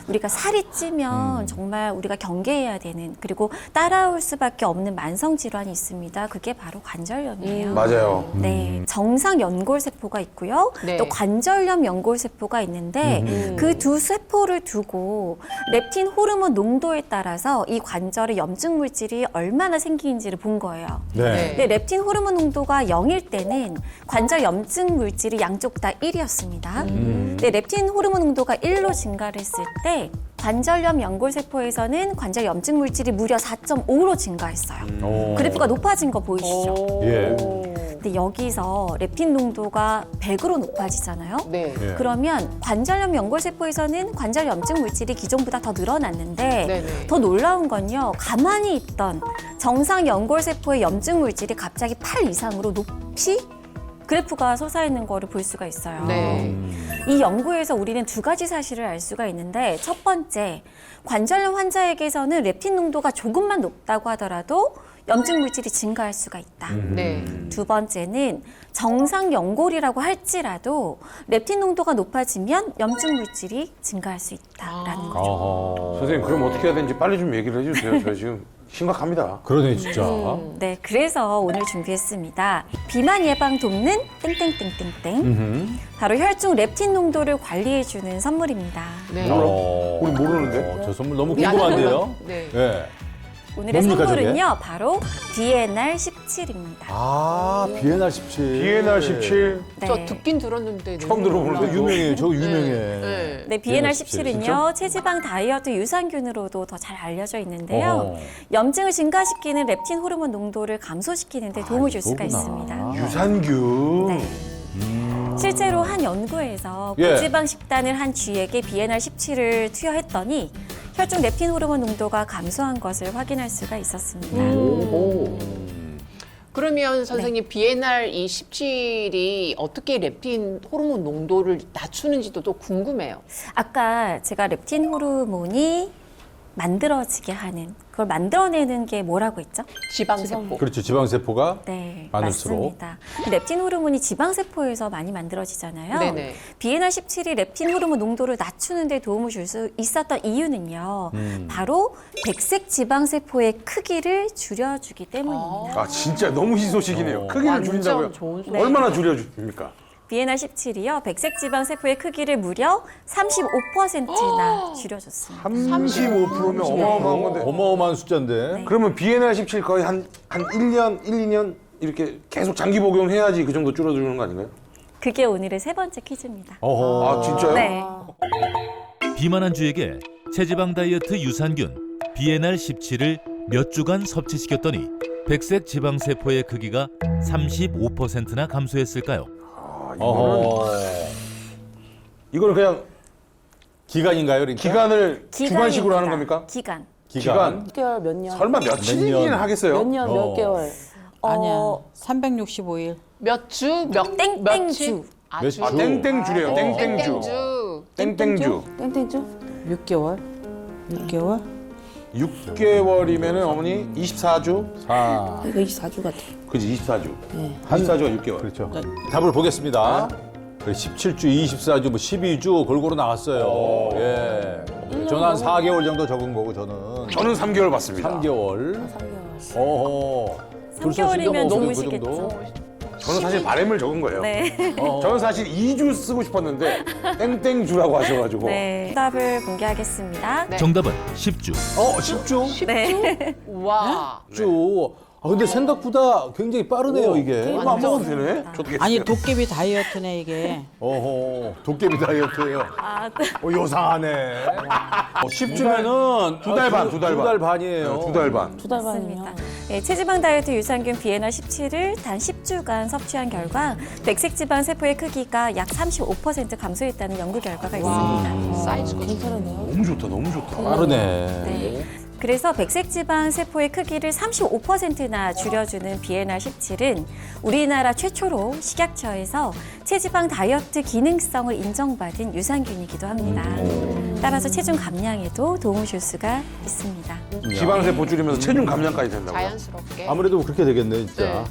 우리가 살이 찌면 정말 우리가 경계해야 되는 그리고 따라올 수밖에 없는 만성 질환이 있습니다. 그게 바로 관절염이에요. 맞아요. 네, 정상 연골세포가 있고요. 네. 또 관절염 연골세포가 있는데 그 두 세포를 두고 렙틴 호르몬 농도에 따라서 이 관절에 염증 물질이 얼마나 생기는지를 본 거예요. 네. 근데 렙틴 호르몬 농도가 0일 때는 관절 염증 물질이 양쪽 다 1이었습니다. 근데 렙틴 호르몬 농도가 1로 증가를 했을 때 관절염 연골세포에서는 관절 염증 물질이 무려 4.5로 증가했어요. 오. 그래프가 높아진 거 보이시죠? 예. 근데 여기서 렙틴 농도가 100으로 높아지잖아요. 네. 예. 그러면 관절염 연골세포에서는 관절 염증 물질이 기존보다 더 늘어났는데 네네. 더 놀라운 건요. 가만히 있던 정상 연골세포의 염증 물질이 갑자기 8 이상으로 높이 그래프가 솟아있는 거를 볼 수가 있어요. 네. 이 연구에서 우리는 두 가지 사실을 알 수가 있는데 첫 번째, 관절염 환자에게서는 렙틴 농도가 조금만 높다고 하더라도 염증 물질이 증가할 수가 있다. 네. 두 번째는 정상 연골이라고 할지라도 렙틴 농도가 높아지면 염증 물질이 증가할 수 있다라는 거죠. 어허. 선생님 그럼 어떻게 해야 되는지 빨리 좀 얘기를 해주세요. 저 지금 심각합니다. 그러네, 진짜. 네, 그래서 오늘 준비했습니다. 비만 예방 돕는 땡땡땡땡땡. 바로 혈중 렙틴 농도를 관리해주는 선물입니다. 네. 우리 모르는데? 저 선물 너무 우리 안 궁금한데요? 하나요? 네. 예. 오늘의 뭡니까, 선물은요, 바로 DNR 17입니다. 비엔날 17. DNR 17 네. 저 듣긴 들었는데 처음 너무 들어보는데 몰라요. 유명해요. 저거 유명해. 네. 네, BNR 진짜? 17은요, 체지방 다이어트 유산균으로도 더 잘 알려져 있는데요. 어허. 염증을 증가시키는 렙틴 호르몬 농도를 감소시키는 데 도움을 줄 수가 이거구나. 있습니다. 유산균. 네. 실제로 한 연구에서 예. 고지방 식단을 한 쥐에게 BNR 17을 투여했더니 혈중 렙틴 호르몬 농도가 감소한 것을 확인할 수가 있었습니다. 그러면 선생님 BNR 이 17이 어떻게 렙틴 호르몬 농도를 낮추는지도 또 궁금해요. 아까 제가 렙틴 호르몬이 만들어지게 하는 그걸 만들어내는 게 뭐라고 했죠? 지방세포. 그렇죠. 지방세포가 네, 많을수록. 맞습니다. 렙틴 호르몬이 지방세포에서 많이 만들어지잖아요. 네네. BNR17이 렙틴 호르몬 농도를 낮추는 데 도움을 줄 수 있었던 이유는요. 바로 백색 지방세포의 크기를 줄여주기 때문입니다. 아 진짜 너무 희소식이네요. 크기를 완전 줄인다고요? 좋은 소리. 얼마나 줄여줍니까? BNR17이요. 백색 지방세포의 크기를 무려 35%나 줄여줬습니다. 35%면 어마어마한 건데. 어마어마한 숫자인데. 그러면 BNR17 거의 한 1년, 1, 2년 이렇게 계속 장기 복용해야지 그 정도 줄어드는 거 아닌가요? 그게 오늘의 세 번째 퀴즈입니다. 어허. 아 진짜요? 네. 비만한 주에게 체지방 다이어트 유산균 BNR17을 몇 주간 섭취시켰더니 백색 지방세포의 크기가 35%나 감소했을까요? 어허. 이거는 그냥 기간인가요, 그러니까? 기간을 주관식으로 하는 기간입니다. 겁니까? 기간. 기간. 몇 개월, 몇 년? 설마 며칠이긴 년. 하겠어요? 몇 년, 몇 개월? 아니야. 365일. 몇 주, 몇 땡땡주. 아, 주. 아 땡땡주래요. 땡땡주. 땡땡주. 땡땡주. 땡땡주? 6개월. 6개월? 6개월이면은 어머니 24주? 사. 이거 24주 같아. 그지 24주. 네. 24주가 6개월. 그렇죠. 답을 보겠습니다. 17주, 24주, 뭐 12주 골고루 나왔어요. 예. 저는 한 4개월 정도 적은 거고 저는 저는 3개월 받습니다. 3개월. 3개월. 어허. 3개월이면 그 좋으시겠죠. 저는 사실 바램을 적은 거예요. 네. 저는 사실 2주 쓰고 싶었는데 땡땡주라고 하셔가지고. 네. 정답을 공개하겠습니다. 네. 정답은 10주. 10주? 네. 와. 10주. 아, 근데 생각보다 굉장히 빠르네요, 이게. 얼마 안 먹어도 되네? 저도 아니 도깨비 다이어트네 이게. 어허. 도깨비 다이어트예요. 아, 네. 요상하네. 10주면은 두 달 반, 두 달 반. 두 달 반이에요. 2달 반. 2달 맞습니다. 반이면. 네, 체지방 다이어트 유산균 BNR17을 단 10주간 섭취한 결과 백색 지방 세포의 크기가 약 35% 감소했다는 연구 결과가 있습니다. 사이즈가 괜찮은데요? 너무 좋다, 너무 좋다. 빠르네. 네. 그래서 백색 지방 세포의 크기를 35%나 줄여주는 BNR17은 우리나라 최초로 식약처에서 체지방 다이어트 기능성을 인정받은 유산균이기도 합니다. 따라서 체중 감량에도 도움을 줄 수가 있습니다. 지방세포 줄이면서 체중 감량까지 된다고요? 자연스럽게. 아무래도 그렇게 되겠네, 진짜. 네.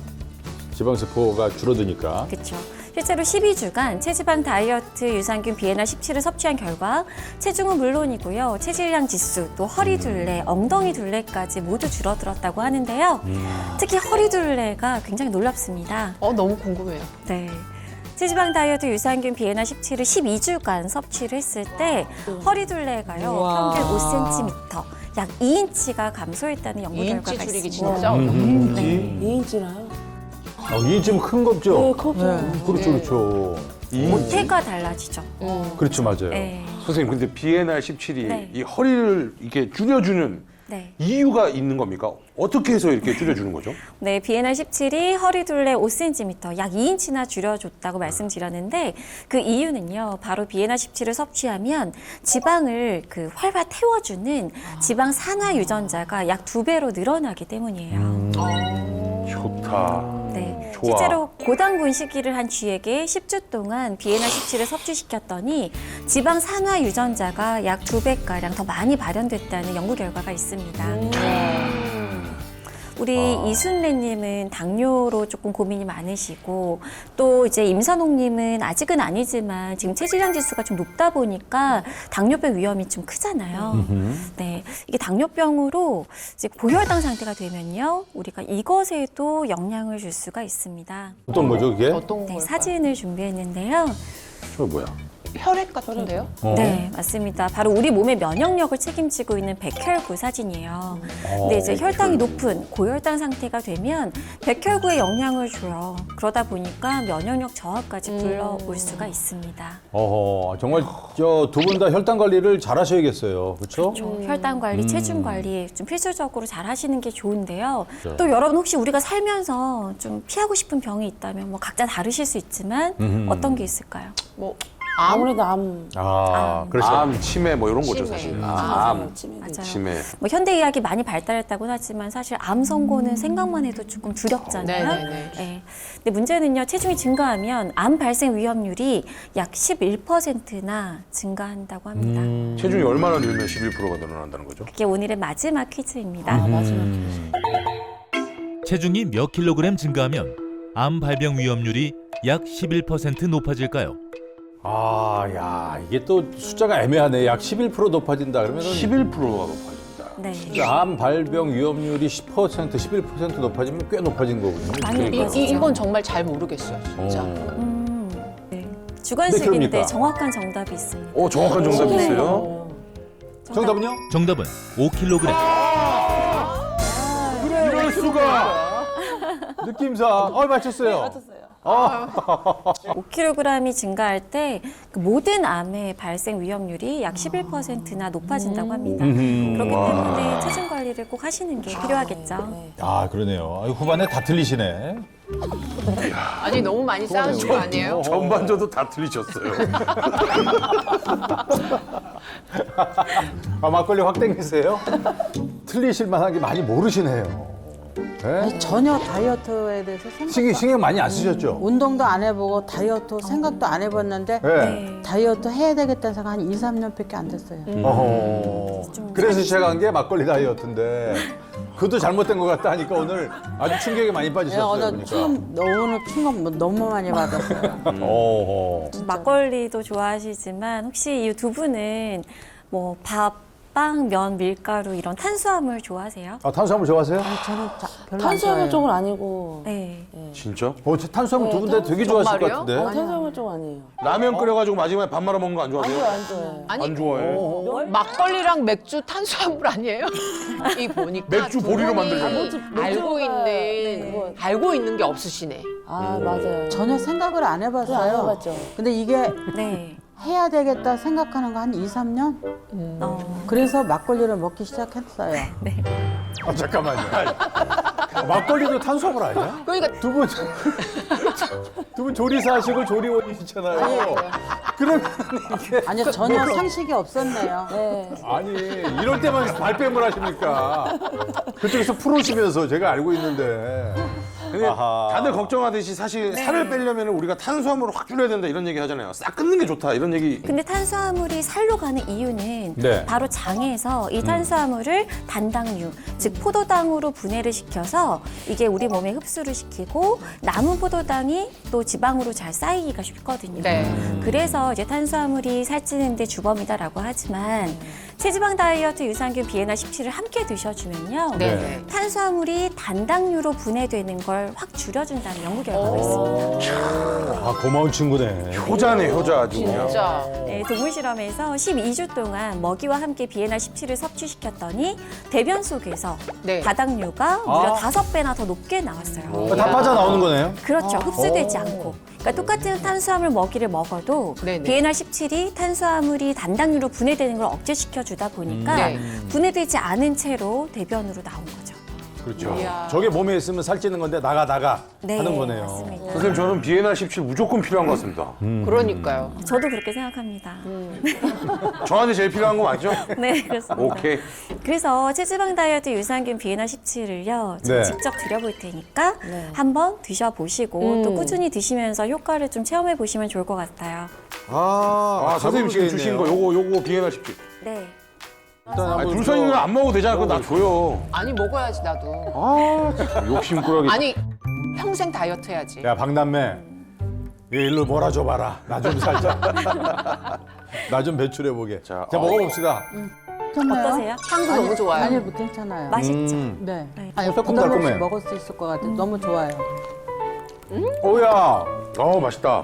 지방세포가 줄어드니까. 그렇죠. 실제로 12주간 체지방 다이어트 유산균 BNR17을 섭취한 결과 체중은 물론이고요. 체질량 지수, 또 허리 둘레, 엉덩이 둘레까지 모두 줄어들었다고 하는데요. 특히 허리 둘레가 굉장히 놀랍습니다. 너무 궁금해요. 네. 체지방 다이어트 유산균 BNR17을 12주간 섭취를 했을 때 허리 둘레가요. 우와. 평균 5cm, 약 2인치가 감소했다는 연구 2인치 결과가 줄이기 있습니다. 진짜 어렵다. 2인치나요? 2인치면 큰 겁죠? 네, 컸죠. 그렇죠, 그렇죠. 모태가 달라지죠. 그렇죠, 맞아요. 네. 선생님, 근데 BNR17이 네. 이 허리를 이렇게 줄여주는 네. 이유가 있는 겁니까? 어떻게 해서 이렇게 줄여주는 거죠? 네, BNR17이 허리 둘레 5cm, 약 2인치나 줄여줬다고 말씀드렸는데 그 이유는요, 바로 BNR17을 섭취하면 지방을 활발 태워주는 지방 산화 유전자가 약 2배로 늘어나기 때문이에요. 좋다. 네, 좋아. 실제로 고당분 시기를 한 쥐에게 10주 동안 BNR17을 섭취시켰더니 지방 산화 유전자가 약 2배가량 더 많이 발현됐다는 연구 결과가 있습니다. 우리 이순례님은 당뇨로 조금 고민이 많으시고 또 이제 임선옥님은 아직은 아니지만 지금 체질량 지수가 좀 높다 보니까 당뇨병 위험이 좀 크잖아요. 네, 이게 당뇨병으로 이제 고혈당 상태가 되면요, 우리가 이것에도 영향을 줄 수가 있습니다. 어떤 거죠, 그게? 어떤 네, 걸까요? 사진을 준비했는데요. 저 뭐야? 혈액 같은데요? 네, 맞습니다. 바로 우리 몸의 면역력을 책임지고 있는 백혈구 사진이에요. 근데 이제 혈당이 높은 고혈당 상태가 되면 백혈구에 영향을 줘요. 그러다 보니까 면역력 저하까지 불러올 수가 있습니다. 어허, 정말 저 두 분 다 혈당 관리를 잘 하셔야겠어요. 그렇죠? 혈당 관리, 체중 관리 좀 필수적으로 잘 하시는 게 좋은데요. 또 여러분 혹시 우리가 살면서 좀 피하고 싶은 병이 있다면 뭐 각자 다르실 수 있지만 어떤 게 있을까요? 뭐 아무래도 암. 그렇죠. 암, 치매 뭐 이런 거죠 치매. 사실. 암, 치매. 맞아요. 치매. 뭐 현대의학이 많이 발달했다고는 하지만 사실 암 선고는 생각만 해도 조금 두렵잖아요. 네네네. 네. 근데 문제는요, 체중이 증가하면 암 발생 위험률이 약 11%나 증가한다고 합니다. 체중이 얼마나 늘면 11%가 늘어난다는 거죠? 그게 오늘의 마지막 퀴즈입니다. 마지막. 체중이 몇 킬로그램 증가하면 암 발병 위험률이 약 11% 높아질까요? 야, 이게 또 숫자가 애매하네. 약 11% 높아진다. 그러면 11%가 높아진다. 네. 암 발병 위험률이 10%, 11% 높아지면 꽤 높아진 거거든요. 많이 높아지죠. 이건 정말 잘 모르겠어요, 진짜. 네. 네, 주관식인데 그럽니까? 정확한 정답이 있습니다. 정확한 정답이 네. 있어요? 정답은요? 정답은 5kg. 이럴 수가. 느낌상. 맞췄어요. 5kg이 증가할 때 그 모든 암의 발생 위험률이 약 11%나 높아진다고 합니다. 그렇기 때문에 체중 관리를 꼭 하시는 게 필요하겠죠. 그러네요. 후반에 다 틀리시네. 아니, 너무 많이 쌓으신 거 아니에요? 전반전도 다 틀리셨어요. 막걸리 확 땡기세요? 틀리실 만한 게 많이 모르시네요. 네? 아니, 전혀 다이어트에 대해서 신경 많이 안 쓰셨죠? 운동도 안 해보고 다이어트 생각도 안 해봤는데 네. 다이어트 해야 되겠다는 생각 한 2, 3년밖에 안 됐어요. 그래서 시작한 게 막걸리 다이어트인데 그것도 잘못된 것 같다 하니까 오늘 아주 충격에 많이 빠지셨어요. 오늘 충격 너무 많이 받았어요. 어허. 막걸리도 좋아하시지만 혹시 이 두 분은 뭐 밥, 빵, 면, 밀가루 이런 탄수화물 좋아하세요? 탄수화물 좋아하세요? 저는 별로 안 탄수화물 좋아해요. 쪽은 아니고. 네. 진짜? 탄수화물 두 분 다 되게 좋아하실 것 정말요? 같은데. 탄수화물 쪽은 아니에요. 라면 끓여가지고 마지막에 밥 말아 먹는 거 안 좋아하세요? 안 좋아해. 아니, 안 좋아해. 막걸리랑 맥주 탄수화물 아니에요? 이 보니까 맥주 두 보리로 분이 만들려고. 알고 있는 게 없으시네. 맞아요. 전혀 생각을 안 안 해봤어요. 해봤죠. 근데 이게 네. 해야 되겠다 생각하는 거 한 2, 3년? 그래서 막걸리를 먹기 시작했어요. 잠깐만요. 막걸리도 탄수화물 아니야? 그러니까 두 분 조리사 하시고 조리원이시잖아요. 그러면 이게 아니요, 전혀 상식이 없었네요. 아니 이럴 때만 발뺌을 하십니까? 그쪽에서 프로시면서 제가 알고 있는데. 근데 아하. 다들 걱정하듯이 사실 살을 빼려면 우리가 탄수화물을 확 줄여야 된다 이런 얘기 하잖아요. 싹 끊는 게 좋다 이런 얘기. 근데 탄수화물이 살로 가는 이유는 네. 바로 장에서 이 탄수화물을 단당류, 즉 포도당으로 분해를 시켜서 이게 우리 몸에 흡수를 시키고 남은 포도당이 또 지방으로 잘 쌓이기가 쉽거든요. 네. 그래서 이제 탄수화물이 살찌는데 주범이다라고 하지만 체지방 다이어트 유산균 비엔나 17을 함께 드셔주면요. 네. 탄수화물이 단당류로 분해되는 걸 확 줄여준다는 연구 결과가 있습니다. 고마운 친구네. 효자네 효자 아주 그냥. 진짜. 네, 동물 실험에서 12주 동안 먹이와 함께 비엔나 17을 섭취시켰더니 대변 속에서 네. 다당류가 무려 5배나 더 높게 나왔어요. 다 빠져나오는 거네요? 그렇죠. 흡수되지 않고. 그러니까 똑같은 탄수화물 먹이를 먹어도 네네. 비엔나 17이 탄수화물이 단당류로 분해되는 걸 억제시켜 주다 보니까 네. 분해되지 않은 채로 대변으로 나온 거죠. 그렇죠. 이야. 저게 몸에 있으면 살찌는 건데 나가 네, 하는 거네요. 맞습니다. 선생님 저는 비엔나 17 무조건 필요한 것 같습니다. 그러니까요. 저도 그렇게 생각합니다. 저한테 제일 필요한 거 맞죠? 네, 그렇습니다. 오케이. 그래서 체지방 다이어트 유산균 비엔나 17을요 네. 직접 드려볼 테니까 한번 드셔보시고 또 꾸준히 드시면서 효과를 좀 체험해 보시면 좋을 것 같아요. 선생님 지금 주신 거 요거 비엔나 17. 네. 둘선이는 안 먹어도 되잖아. 그거 나 줘요. 아니, 먹어야지, 나도. 욕심꾸러기. 아니, 평생 다이어트 해야지. 야 박남매, 얘 일로 몰아줘봐라. 나 좀 살짝. 나 좀 배출해 보게. 자, 먹어봅시다. 괜찮나요? 어떠세요? 향도 너무 좋아요. 아니, 괜찮아요. 맛있죠? 네. 아니 부담 없이 새콤달콤해. 먹을 수 있을 것 같아요. 너무 좋아요. 오야. 맛있다.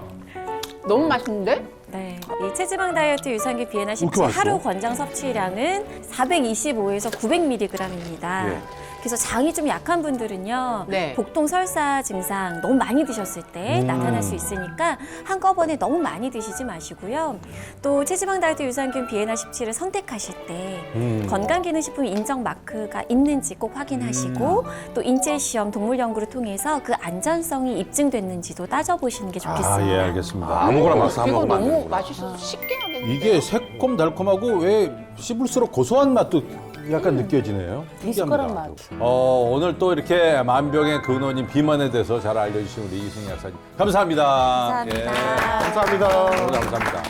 너무 맛있는데? 네. 이 체지방 다이어트 유산균 비엔나 이렇게 17 맛있어? 하루 권장 섭취량은 425에서 900mg입니다. 예. 그래서 장이 좀 약한 분들은요. 네. 복통 설사 증상 너무 많이 드셨을 때 나타날 수 있으니까 한꺼번에 너무 많이 드시지 마시고요. 또 체지방 다이어트 유산균 비엔나17을 선택하실 때 건강기능식품 인정 마크가 있는지 꼭 확인하시고 또 인체 시험 동물 연구를 통해서 그 안전성이 입증됐는지도 따져보시는 게 좋겠습니다. 아, 예, 알겠습니다. 아무거나 막상 이거 먹으면 안 너무 되는구나. 맛있어서 쉽게 하겠네요. 이게 새콤달콤하고 왜 씹을수록 고소한 맛도 약간 느껴지네요. 미숫가루 신기합니다. 오늘 또 이렇게 만병의 근원인 비만에 대해서 잘 알려주신 우리 이승희 약사님 감사합니다. 감사합니다. 예. 감사합니다. 너무 감사합니다.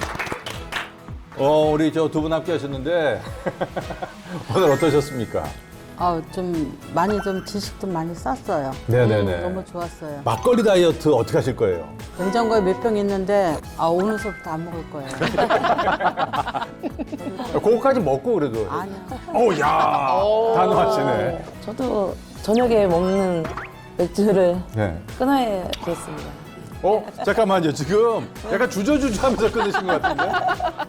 우리 저 두 분 함께 하셨는데 오늘 어떠셨습니까? 좀 많이 좀 지식도 많이 쌌어요. 네네네. 너무 좋았어요. 막걸리 다이어트 어떻게 하실 거예요? 냉장고에 몇 병 있는데 오늘서부터 안 먹을 거예요. 그거까지 먹고 그래도. 아니야. 야 단호하시네. 저도 저녁에 먹는 맥주를 네. 끊어야겠습니다. 잠깐만요. 지금 약간 주저주저하면서 끊으신 것 같은데.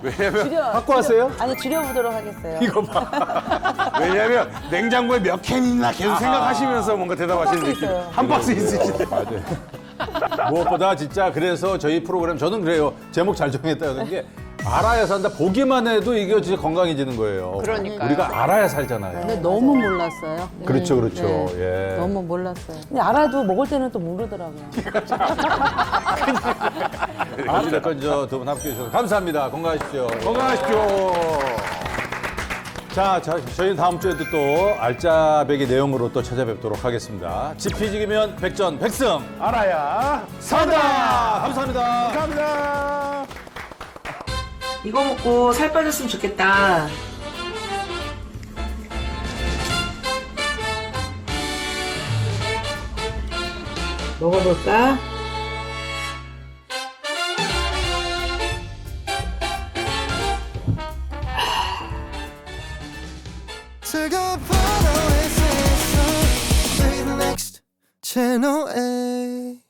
왜냐면 갖고 왔어요? 아니 줄여보도록 하겠어요. 이거 봐. 왜냐면 냉장고에 몇 캔 있나 계속 생각하시면서 뭔가 대답하시는 박스 느낌. 있어요. 한 박스 있으시네. 맞아요. 무엇보다 진짜 그래서 저희 프로그램 저는 그래요. 제목 잘 정했다는 게 알아야 산다. 보기만 해도 이게 진짜 건강해지는 거예요. 그러니까요. 우리가 알아야 살잖아요. 근데 너무 몰랐어요. 그렇죠, 그렇죠. 네. 예. 너무 몰랐어요. 근데 알아도 먹을 때는 또 모르더라고요. 어찌됐건 저 두 분 함께 해주셔서 감사합니다. 건강하십시오. 건강하십시오. 자, 저희는 다음 주에도 또 알짜배기 내용으로 또 찾아뵙도록 하겠습니다. 지피지기면 백전백승 알아야 산다. 감사합니다. 감사합니다. 이거 먹고 살 빠졌으면 좋겠다. 먹어볼까? Channel A